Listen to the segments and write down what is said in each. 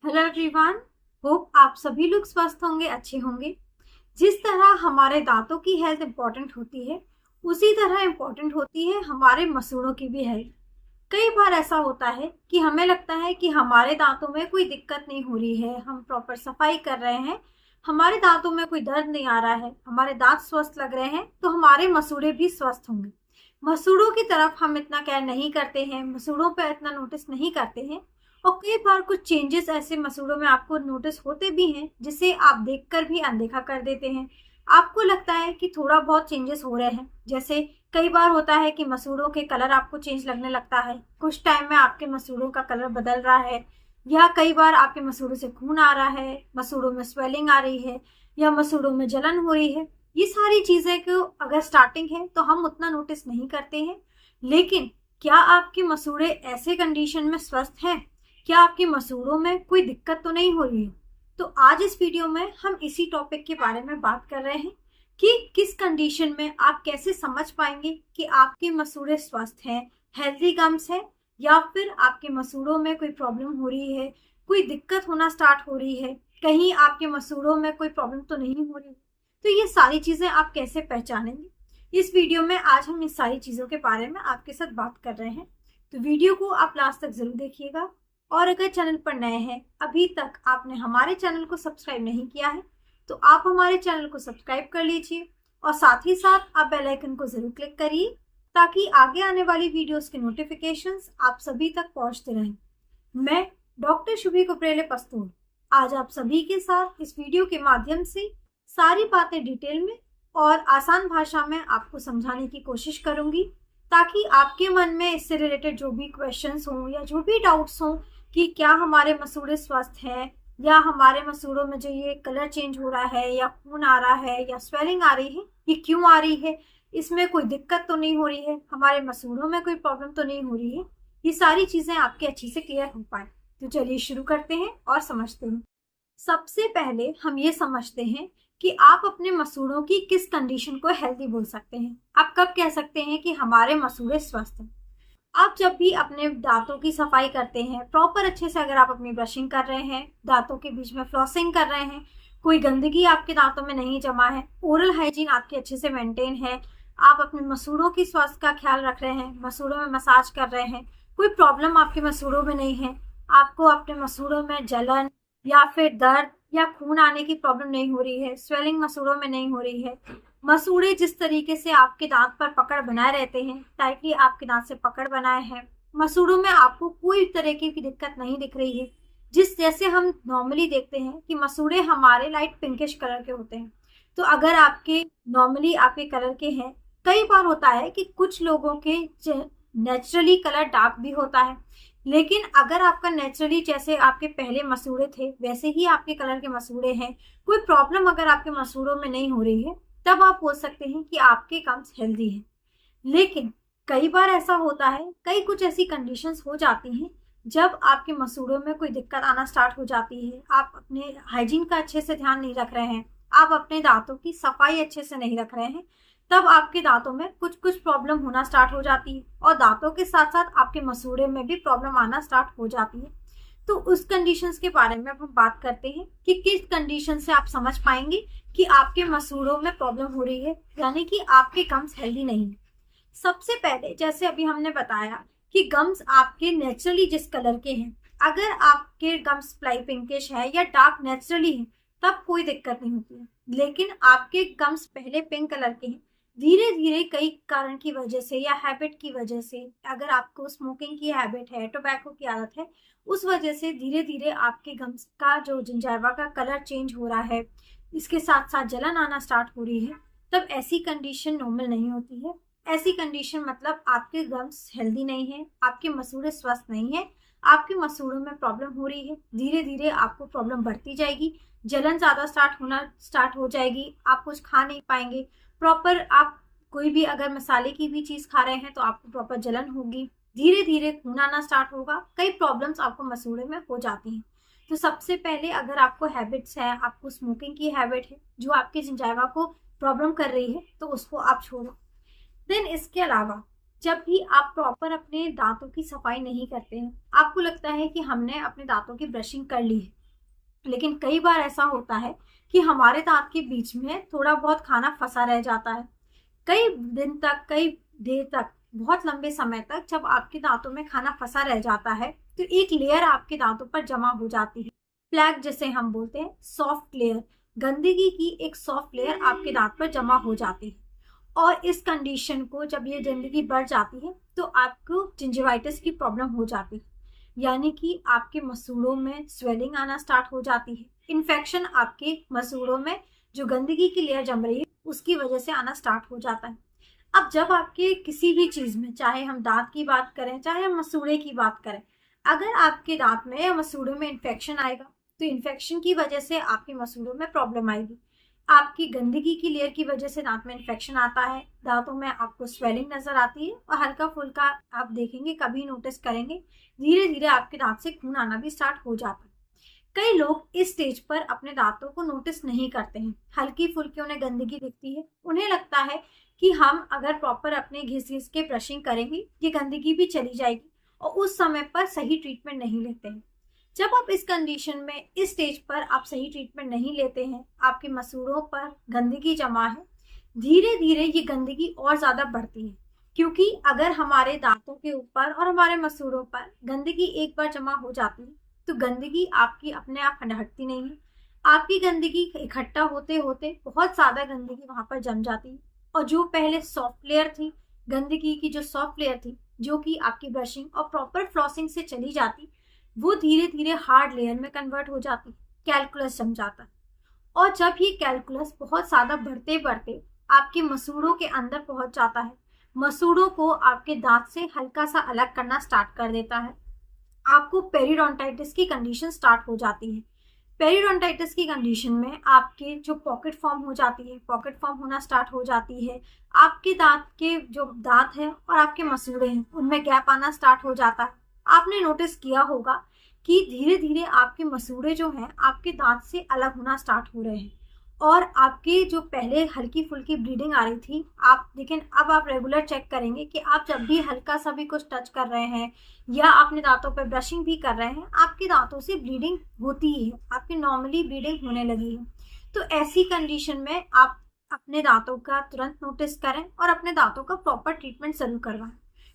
Hello everyone. Hope आप सभी लोग स्वस्थ होंगे, अच्छे होंगे। जिस तरह हमारे दांतों की हेल्थ इंपॉर्टेंट होती है, उसी तरह इंपॉर्टेंट होती है हमारे मसूड़ों की भी हेल्थ। कई बार ऐसा होता है कि हमें लगता है कि हमारे दांतों में कोई दिक्कत नहीं हो रही है, हम प्रॉपर सफाई कर रहे हैं, हमारे दांतों में कोई दर्द नहीं आ रहा है, हमारे दांत स्वस्थ लग रहे हैं, तो हमारे मसूड़े भी स्वस्थ होंगे। मसूड़ों की तरफ हम इतना केयर नहीं करते हैं, मसूड़ों पर इतना नोटिस नहीं करते हैं। और कई बार कुछ चेंजेस ऐसे मसूड़ों में आपको नोटिस होते भी हैं जिसे आप देखकर भी अनदेखा कर देते हैं। आपको लगता है कि थोड़ा बहुत चेंजेस हो रहे हैं, जैसे कई बार होता है कि मसूड़ों के कलर आपको चेंज लगने लगता है, कुछ टाइम में आपके मसूड़ों का कलर बदल रहा है, या कई बार आपके मसूड़ों से खून आ रहा है, मसूड़ों में स्वेलिंग आ रही है, या मसूड़ों में जलन हो रही है। ये सारी चीजें को अगर स्टार्टिंग है तो हम उतना नोटिस नहीं करते हैं। लेकिन क्या आपके मसूड़े ऐसे कंडीशन में स्वस्थ हैं? क्या आपके मसूड़ों में कोई दिक्कत तो नहीं हो रही है? तो आज इस वीडियो में हम इसी टॉपिक के बारे में बात कर रहे हैं कि किस कंडीशन में आप कैसे समझ पाएंगे कि आपके मसूड़े स्वस्थ हैं, हेल्दी गम्स है, या फिर आपके मसूड़ों में कोई प्रॉब्लम हो रही है, कोई दिक्कत होना स्टार्ट हो रही है, कहीं आपके मसूड़ों में कोई प्रॉब्लम तो नहीं हो रही। तो ये सारी चीजें आप कैसे पहचानेंगे? इस वीडियो में आज हम इस सारी चीजों के बारे में आपके साथ बात कर रहे हैं। तो वीडियो को आप लास्ट तक जरूर देखिएगा। और अगर चैनल पर नए हैं, अभी तक आपने हमारे चैनल को सब्सक्राइब नहीं किया है, तो आप हमारे चैनल को सब्सक्राइब कर लीजिए और साथ ही साथ आप बेल आइकन को जरूर क्लिक करिए ताकि आगे आने वाली वीडियोस के नोटिफिकेशंस आप सभी तक पहुंचते रहें। मैं डॉक्टर शुभी कुपरेले पस्तूर आज आप सभी के साथ इस वीडियो के माध्यम से सारी बातें डिटेल में और आसान भाषा में आपको समझाने की कोशिश करूंगी, ताकि आपके मन में इससे रिलेटेड जो भी क्वेश्चंस हों या जो भी डाउट्स हों कि क्या हमारे मसूड़े स्वस्थ हैं, या हमारे मसूड़ों में जो ये कलर चेंज हो रहा है, या खून आ रहा है, या स्वेलिंग आ रही है, ये क्यों आ रही है, इसमें कोई दिक्कत तो नहीं हो रही है, हमारे मसूड़ों में कोई प्रॉब्लम तो नहीं हो रही है, ये सारी चीजें आपके अच्छे से क्लियर हो पाए। तो चलिए शुरू करते हैं और समझते हैं। सबसे पहले हम ये समझते हैं कि आप अपने मसूड़ों की किस कंडीशन को हेल्दी बोल सकते हैं। आप कब कह सकते हैं कि हमारे मसूड़े स्वस्थ हैं? आप जब भी अपने दांतों की सफाई करते हैं प्रॉपर अच्छे से, अगर आप अपनी ब्रशिंग कर रहे हैं, दांतों के बीच में फ्लॉसिंग कर रहे हैं, कोई गंदगी आपके दांतों में नहीं जमा है, ओरल हाइजीन आपके अच्छे से मेंटेन है, आप अपने मसूड़ों की स्वास्थ्य का ख्याल रख रहे हैं, मसूड़ों में मसाज कर रहे हैं, कोई प्रॉब्लम आपके मसूड़ों में नहीं है, आपको अपने मसूड़ों में जलन या फिर दर्द या खून आने की प्रॉब्लम नहीं हो रही है, स्वेलिंग मसूड़ों में नहीं हो रही है, मसूड़े जिस तरीके से आपके दांत पर पकड़ बनाए रहते हैं, टाइटली आपके दांत से पकड़ बनाए हैं, मसूड़ों में आपको कोई तरीके की दिक्कत नहीं दिख रही है, जिस जैसे हम नॉर्मली देखते हैं कि मसूड़े हमारे लाइट पिंकिश कलर के होते हैं। तो अगर आपके नॉर्मली आपके कलर के हैं, कई बार होता है कि कुछ लोगों के नेचुरली कलर डार्क भी होता है, लेकिन अगर आपका नेचुरली जैसे आपके पहले मसूड़े थे वैसे ही आपके कलर के मसूड़े हैं, कोई प्रॉब्लम अगर आपके मसूड़ों में नहीं हो रही है, तब आप बोल सकते हैं कि आपके गम्स हेल्दी हैं। लेकिन कई बार ऐसा होता है, कई कुछ ऐसी कंडीशंस हो जाती हैं जब आपके मसूड़ों में कोई दिक्कत आना स्टार्ट हो जाती है, आप अपने हाइजीन का अच्छे से ध्यान नहीं रख रहे हैं, आप अपने दांतों की सफाई अच्छे से नहीं रख रहे हैं, तब आपके दांतों में कुछ कुछ प्रॉब्लम होना स्टार्ट हो जाती है और दांतों के साथ साथ आपके मसूड़े में भी प्रॉब्लम आना स्टार्ट हो जाती है। तो उस कंडीशंस के बारे में अब हम बात करते हैं कि किस कंडीशन से आप समझ पाएंगे कि आपके मसूड़ों में प्रॉब्लम हो रही है, यानी कि आपके गम्स हेल्दी नहीं है। सबसे पहले जैसे अभी हमने बताया कि गम्स आपके नेचुरली जिस कलर के हैं, अगर आपके गम्स प्लाई पिंकिश है या डार्क नेचुरली है, तब कोई दिक्कत नहीं होती है। लेकिन आपके गम्स पहले पिंक कलर के हैं, धीरे धीरे कई कारण की वजह से या हैबिट की वजह से, अगर आपको स्मोकिंग की हैबिट है, टोबैको की आदत है, उस वजह से धीरे धीरे आपके गम्स का जो जिंजाइवा का कलर चेंज हो रहा है, इसके साथ साथ जलन आना स्टार्ट हो रही है, तब ऐसी कंडीशन नॉर्मल नहीं होती है। ऐसी कंडीशन मतलब आपके गम्स हेल्दी नहीं है, आपके मसूड़े स्वस्थ नहीं है, आपके मसूड़ों में प्रॉब्लम हो रही है, धीरे धीरे आपको प्रॉब्लम बढ़ती जाएगी, जलन ज्यादा स्टार्ट हो जाएगी, आप कुछ खा नहीं पाएंगे प्रॉपर, आप कोई भी अगर मसाले की भी चीज खा रहे हैं तो आपको प्रॉपर जलन होगी, धीरे धीरे खून आना स्टार्ट होगा, कई प्रॉब्लम्स आपको मसूड़े में हो जाती हैं। तो सबसे पहले अगर आपको हैबिट्स है, आपको स्मोकिंग की हैबिट है जो आपके जिंजाइवा को प्रॉब्लम कर रही है, तो उसको आप छोड़ो। देन इसके अलावा जब भी आप प्रॉपर अपने दांतों की सफाई नहीं करते हैं, आपको लगता है कि हमने अपने दांतों की ब्रशिंग कर ली है, लेकिन कई बार ऐसा होता है कि हमारे दांत के बीच में थोड़ा बहुत खाना फंसा रह जाता है। कई दिन तक, कई देर तक, बहुत लंबे समय तक जब आपके दांतों में खाना फंसा रह जाता है तो एक लेयर आपके दांतों पर जमा हो जाती है, प्लैक जिसे हम बोलते हैं, सॉफ्ट लेयर। गंदगी की एक सॉफ्ट लेयर आपके दांत पर जमा हो जाती है, और इस कंडीशन को जब ये गंदगी बढ़ जाती है तो आपको जिंजिवाइटिस की प्रॉब्लम हो जाती है, यानी कि आपके मसूड़ों में स्वेलिंग आना स्टार्ट हो जाती है। इन्फेक्शन आपके मसूड़ों में जो गंदगी की लेयर जम रही है उसकी वजह से आना स्टार्ट हो जाता है। अब जब आपके किसी भी चीज में, चाहे हम दांत की बात करें चाहे हम मसूड़े की बात करें, अगर आपके दांत में या मसूड़ों में इन्फेक्शन आएगा तो इन्फेक्शन की वजह से आपके मसूड़ों में प्रॉब्लम आएगी। आपकी गंदगी की लेयर की वजह से दांत में इन्फेक्शन आता है, दांतों में आपको स्वेलिंग नजर आती है, और हल्का फुल्का आप देखेंगे, कभी नोटिस करेंगे, धीरे धीरे आपके दांत से खून आना भी स्टार्ट हो जाता है। कई लोग इस स्टेज पर अपने दांतों को नोटिस नहीं करते हैं, हल्की फुल्की उन्हें गंदगी दिखती है, उन्हें लगता है कि हम अगर प्रॉपर अपने घिस घिस के ब्रशिंग करेंगे ये गंदगी भी चली जाएगी, और उस समय पर सही ट्रीटमेंट नहीं लेते हैं। जब आप इस कंडीशन में, इस स्टेज पर आप सही ट्रीटमेंट नहीं लेते हैं, आपके मसूड़ों पर गंदगी जमा है, धीरे धीरे ये गंदगी और ज्यादा बढ़ती है, क्योंकि अगर हमारे दांतों के ऊपर और हमारे मसूड़ों पर गंदगी एक बार जमा हो जाती है तो गंदगी आपकी अपने आप हटती नहीं है। आपकी गंदगी इकट्ठा होते होते बहुत ज्यादा गंदगी वहां पर जम जाती है, और जो पहले सॉफ्ट लेयर थी, गंदगी की जो सॉफ्ट लेयर थी, जो कि आपकी ब्रशिंग और प्रॉपर फ्लॉसिंग से चली जाती, वो धीरे धीरे हार्ड लेयर में कन्वर्ट हो जाती, कैलकुलस जम जाता है। और जब ये कैलकुलस बहुत ज्यादा बढ़ते बढ़ते आपके मसूड़ों के अंदर पहुंच जाता है, मसूड़ों को आपके दांत से हल्का सा अलग करना स्टार्ट कर देता है, आपको पेरिडोंटाइटिस की कंडीशन स्टार्ट हो जाती है। पेरिडोंटाइटिस की कंडीशन में आपके जो पॉकेट फॉर्म हो जाती है, पॉकेट फॉर्म होना स्टार्ट हो जाती है, आपके दांत के जो दांत है और आपके मसूड़े हैं उनमें गैप आना स्टार्ट हो जाता है। आपने नोटिस किया होगा कि धीरे धीरे आपके मसूड़े जो हैं आपके दांत से अलग होना स्टार्ट हो रहे हैं, और आपके जो पहले हल्की फुल्की ब्लीडिंग आ रही थी, आप लेकिन अब आप रेगुलर चेक करेंगे कि आप जब भी हल्का सा भी कुछ टच कर रहे हैं या अपने दांतों पर ब्रशिंग भी कर रहे हैं, आपके दांतों से ब्लीडिंग होती ही है, आपकी नॉर्मली ब्लीडिंग होने लगी है। तो ऐसी कंडीशन में आप अपने दांतों का तुरंत नोटिस करें और अपने दांतों का प्रॉपर ट्रीटमेंट जरूर करवाएं,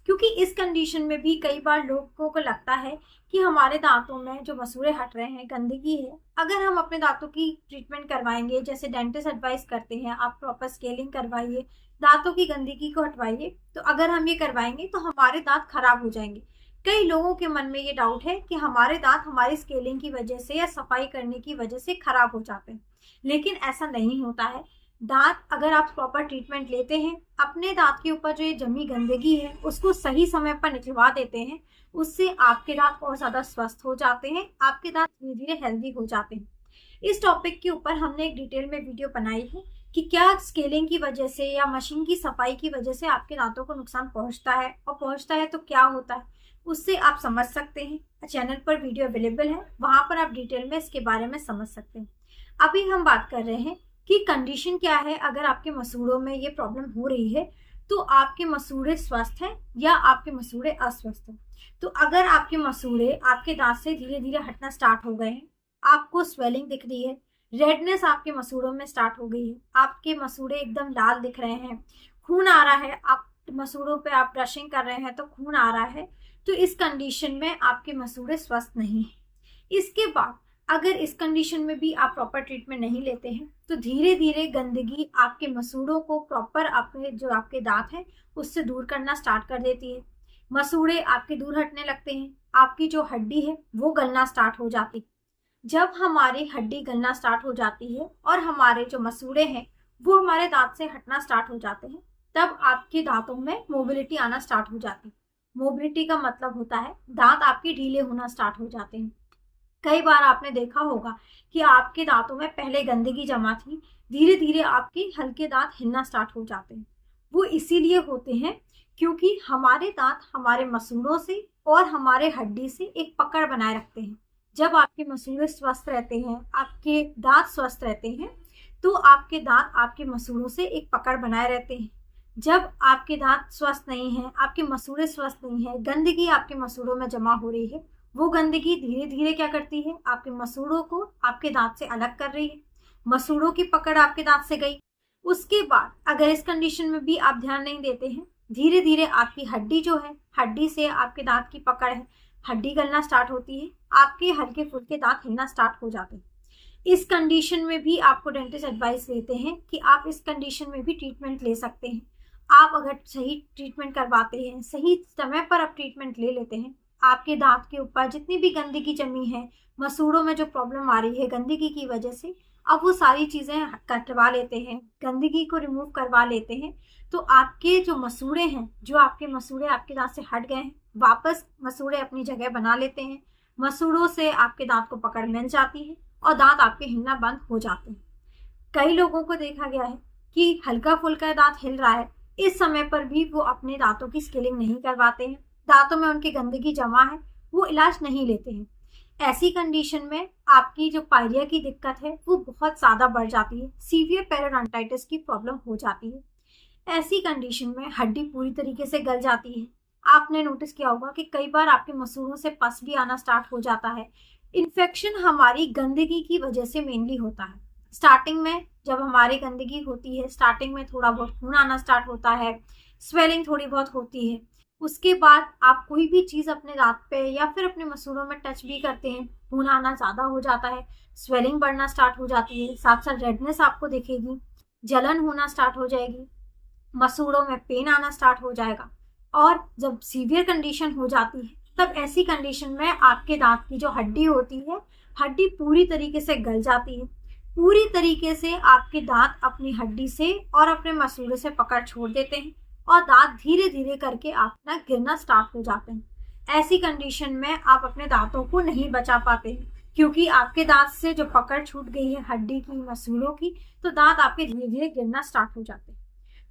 क्योंकि इस कंडीशन में भी कई बार लोगों को लगता है कि हमारे दांतों में जो मसूड़े हट रहे हैं, गंदगी है, अगर हम अपने दांतों की ट्रीटमेंट करवाएंगे, जैसे डेंटिस्ट एडवाइस करते हैं, आप प्रॉपर स्केलिंग करवाइए, दांतों की गंदगी को हटवाइए, तो अगर हम ये करवाएंगे तो हमारे दांत खराब हो जाएंगे। कई लोगों के मन में ये डाउट है कि हमारे दांत हमारी स्केलिंग की वजह से या सफाई करने की वजह से खराब हो जाते हैं, लेकिन ऐसा नहीं होता है। दांत अगर आप प्रॉपर ट्रीटमेंट लेते हैं, अपने दांत के ऊपर जो ये जमी गंदगी है उसको सही समय पर निकलवा देते हैं, उससे आपके दांत और ज्यादा स्वस्थ हो जाते हैं, आपके दांत धीरे धीरे हेल्दी हो जाते हैं। इस टॉपिक के ऊपर हमने एक डिटेल में वीडियो बनाई है कि क्या स्केलिंग की वजह से या मशीन की सफाई की वजह से आपके दांतों को नुकसान पहुंचता है, और पहुंचता है तो क्या होता है, उससे आप समझ सकते हैं। चैनल पर वीडियो अवेलेबल है, वहां पर आप डिटेल में इसके बारे में समझ सकते हैं। अभी हम बात कर रहे हैं कि कंडीशन क्या है, अगर आपके मसूड़ों में ये प्रॉब्लम हो रही है तो आपके मसूड़े स्वस्थ हैं या आपके मसूड़े अस्वस्थ हैं। तो अगर आपके मसूड़े आपके दांत से धीरे धीरे हटना स्टार्ट हो गए हैं, आपको स्वेलिंग दिख रही है, रेडनेस आपके मसूड़ों में स्टार्ट हो गई है, आपके मसूड़े एकदम लाल दिख रहे हैं, खून आ रहा है, आप मसूड़ों पे आप ब्रशिंग कर रहे हैं तो खून आ रहा है, तो इस कंडीशन में आपके मसूड़े स्वस्थ नहीं है। इसके बाद अगर इस कंडीशन में भी आप प्रॉपर ट्रीटमेंट नहीं लेते हैं तो धीरे धीरे गंदगी आपके मसूड़ों को प्रॉपर आपके जो आपके दांत हैं उससे दूर करना स्टार्ट कर देती है, मसूड़े आपके दूर हटने लगते हैं, आपकी जो हड्डी है वो गलना स्टार्ट हो जाती है। जब हमारी हड्डी गलना स्टार्ट हो जाती है और हमारे जो मसूड़े हैं वो हमारे दांत से हटना स्टार्ट हो जाते हैं, तब आपके दांतों में मोबिलिटी आना स्टार्ट हो जाती है। मोबिलिटी का मतलब होता है दांत आपके ढीले होना स्टार्ट हो जाते हैं। कई बार आपने देखा होगा कि आपके दांतों में पहले गंदगी जमा थी, धीरे धीरे आपके हल्के दांत हिलना स्टार्ट हो जाते हैं। वो इसीलिए होते हैं क्योंकि हमारे दांत हमारे मसूड़ों से और हमारे हड्डी से एक पकड़ बनाए रखते हैं। जब आपके मसूड़े स्वस्थ रहते हैं, आपके दांत स्वस्थ रहते हैं, तो आपके दांत आपके मसूड़ों से एक पकड़ बनाए रहते हैं। जब आपके दांत स्वस्थ नहीं है, आपके मसूड़े स्वस्थ नहीं है, गंदगी आपके मसूड़ों में जमा हो रही है, वो गंदगी धीरे धीरे क्या करती है, आपके मसूड़ों को आपके दांत से अलग कर रही है। मसूड़ों की पकड़ आपके दांत से गई। उसके बाद अगर इस कंडीशन में भी आप ध्यान नहीं देते हैं, धीरे धीरे आपकी हड्डी जो है, हड्डी से आपके दांत की पकड़ है, हड्डी गलना स्टार्ट होती है, आपके हल्के फुल्के दांत हिलना स्टार्ट हो जाते हैं। इस कंडीशन में भी आपको डेंटिस्ट एडवाइस देते हैं कि आप इस कंडीशन में भी ट्रीटमेंट ले सकते हैं। आप अगर सही ट्रीटमेंट करवाते हैं, सही समय पर आप ट्रीटमेंट ले लेते हैं, आपके दांत के ऊपर जितनी भी गंदगी जमी है, मसूड़ों में जो प्रॉब्लम आ रही है गंदगी की वजह से, अब वो सारी चीज़ें कटवा लेते हैं, गंदगी को रिमूव करवा लेते हैं, तो आपके जो मसूड़े हैं, जो आपके मसूड़े आपके दांत से हट गए हैं, वापस मसूड़े अपनी जगह बना लेते हैं। मसूड़ों से आपके दांत को पकड़ मिल जाती है और दांत आपके हिलना बंद हो जाते हैं। कई लोगों को देखा गया है कि हल्का फुल्का दांत हिल रहा है, इस समय पर भी वो अपने दांतों की स्केलिंग नहीं करवाते हैं, दांतों में उनकी गंदगी जमा है, वो इलाज नहीं लेते हैं। ऐसी कंडीशन में आपकी जो पायरिया की दिक्कत है वो बहुत ज़्यादा बढ़ जाती है, सीवियर पेरियोडोंटाइटिस की प्रॉब्लम हो जाती है। ऐसी कंडीशन में हड्डी पूरी तरीके से गल जाती है। आपने नोटिस किया होगा कि कई बार आपके मसूड़ों से पस भी आना स्टार्ट हो जाता है। इन्फेक्शन हमारी गंदगी की वजह से मेनली होता है। स्टार्टिंग में जब हमारी गंदगी होती है, स्टार्टिंग में थोड़ा बहुत खून आना स्टार्ट होता है, स्वेलिंग थोड़ी बहुत होती है। उसके बाद आप कोई भी चीज़ अपने दांत पे या फिर अपने मसूड़ों में टच भी करते हैं, खून आना ज़्यादा हो जाता है, स्वेलिंग बढ़ना स्टार्ट हो जाती है, साथ साथ रेडनेस आपको दिखेगी, जलन होना स्टार्ट हो जाएगी, मसूड़ों में पेन आना स्टार्ट हो जाएगा। और जब सीवियर कंडीशन हो जाती है, तब ऐसी कंडीशन में आपके दांत की जो हड्डी होती है, हड्डी पूरी तरीके से गल जाती है। पूरी तरीके से आपके दांत अपनी हड्डी से और अपने मसूड़े से पकड़ छोड़ देते हैं और दांत धीरे धीरे करके अपना गिरना स्टार्ट हो जाते हैं। ऐसी कंडीशन में आप अपने दांतों को नहीं बचा पाते हैं, क्योंकि आपके दांत से जो पकड़ छूट गई है हड्डी की, मसूड़ों की, तो दांत आपके धीरे धीरे गिरना स्टार्ट हो जाते हैं।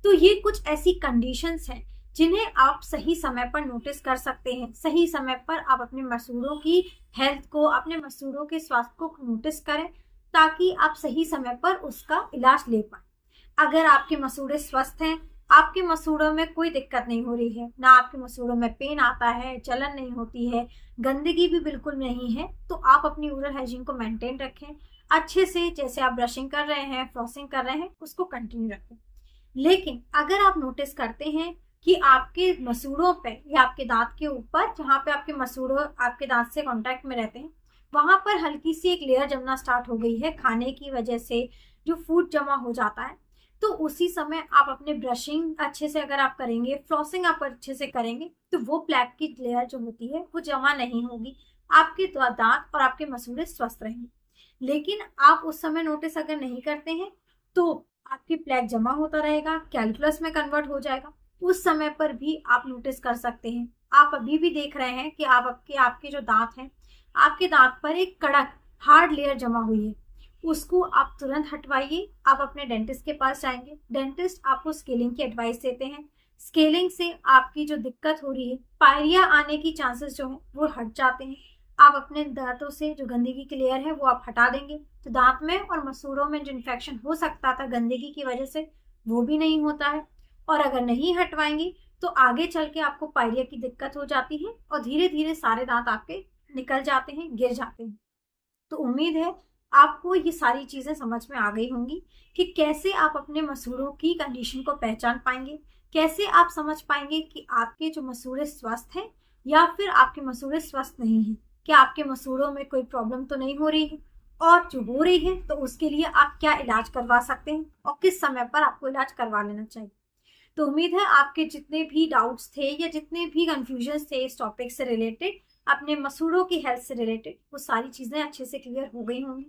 तो ये कुछ ऐसी कंडीशंस हैं जिन्हें आप सही समय पर नोटिस कर सकते हैं। सही समय पर आप अपने मसूड़ों की हेल्थ को, अपने मसूड़ों के स्वास्थ्य को नोटिस करें, ताकि आप सही समय पर उसका इलाज ले पाए। अगर आपके मसूड़े स्वस्थ हैं, आपके मसूड़ों में कोई दिक्कत नहीं हो रही है, ना आपके मसूड़ों में पेन आता है, जलन नहीं होती है, गंदगी भी बिल्कुल नहीं है, तो आप अपनी ओरल हाइजीन को मेंटेन रखें अच्छे से। जैसे आप ब्रशिंग कर रहे हैं, फ्लॉसिंग कर रहे हैं, उसको कंटिन्यू रखें। लेकिन अगर आप नोटिस करते हैं कि आपके मसूड़ों पे या आपके दांत के ऊपर, जहाँ पे आपके मसूड़ों आपके दांत से कांटेक्ट में रहते हैं, वहां पर हल्की सी एक लेयर जमना स्टार्ट हो गई है, खाने की वजह से जो फूड जमा हो जाता है, तो उसी समय आप अपने ब्रशिंग अच्छे से अगर आप करेंगे, फ्लॉसिंग आप अच्छे से करेंगे, तो वो प्लैक की लेयर जो होती है वो जमा नहीं होगी, आपके दांत और आपके मसूड़े स्वस्थ रहेंगे। लेकिन आप उस समय नोटिस अगर नहीं करते हैं, तो आपकी प्लैक जमा होता रहेगा, कैलकुलस में कन्वर्ट हो जाएगा। उस समय पर भी आप नोटिस कर सकते हैं। आप अभी भी देख रहे हैं कि आपके जो दांत हैं, आपके दांत पर एक कड़क हार्ड लेयर जमा हुई है, उसको आप तुरंत हटवाइए। आप अपने डेंटिस्ट के पास जाएंगे, डेंटिस्ट आपको स्केलिंग की एडवाइस देते हैं। स्केलिंग से आपकी जो दिक्कत हो रही है, पायरिया आने की चांसेस जो है वो हट जाते हैं। आप अपने दांतों से जो गंदगी की लेयर है वो आप हटा देंगे, तो दांत में और मसूड़ों में जो इन्फेक्शन हो सकता था गंदगी की वजह से, वो भी नहीं होता है। और अगर नहीं हटवाएंगे तो आगे चल के आपको पायरिया की दिक्कत हो जाती है और धीरे धीरे सारे दांत आपके निकल जाते हैं, गिर जाते हैं। तो उम्मीद है आपको ये सारी चीजें समझ में आ गई होंगी कि कैसे आप अपने मसूड़ों की कंडीशन को पहचान पाएंगे, कैसे आप समझ पाएंगे कि आपके जो मसूड़े स्वस्थ हैं या फिर आपके मसूड़े स्वस्थ नहीं हैं, क्या आपके मसूड़ों में कोई प्रॉब्लम तो नहीं हो रही है, और जो हो रही है तो उसके लिए आप क्या इलाज करवा सकते हैं और किस समय पर आपको इलाज करवा लेना चाहिए। तो उम्मीद है आपके जितने भी डाउट्स थे या जितने भी कंफ्यूजन थे इस टॉपिक से रिलेटेड, अपने मसूड़ों की हेल्थ से रिलेटेड, वो सारी चीज़ें अच्छे से क्लियर हो गई होंगी।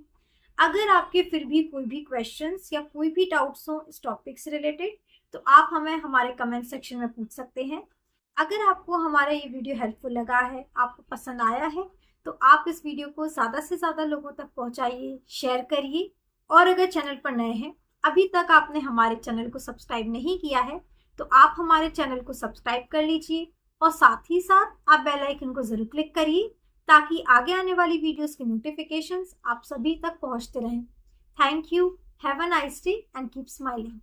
अगर आपके फिर भी कोई भी क्वेश्चंस या कोई भी डाउट्स हो इस टॉपिक से रिलेटेड, तो आप हमें हमारे कमेंट सेक्शन में पूछ सकते हैं। अगर आपको हमारा ये वीडियो हेल्पफुल लगा है, आपको पसंद आया है, तो आप इस वीडियो को ज़्यादा से ज़्यादा लोगों तक पहुँचाइए, शेयर करिए। और अगर चैनल पर नए हैं, अभी तक आपने हमारे चैनल को सब्सक्राइब नहीं किया है, तो आप हमारे चैनल को सब्सक्राइब कर लीजिए और साथ ही साथ आप बेल आइकन को जरूर क्लिक करिए, ताकि आगे आने वाली वीडियोस की नोटिफिकेशंस आप सभी तक पहुंचते रहें। Thank you, have a nice day and keep smiling.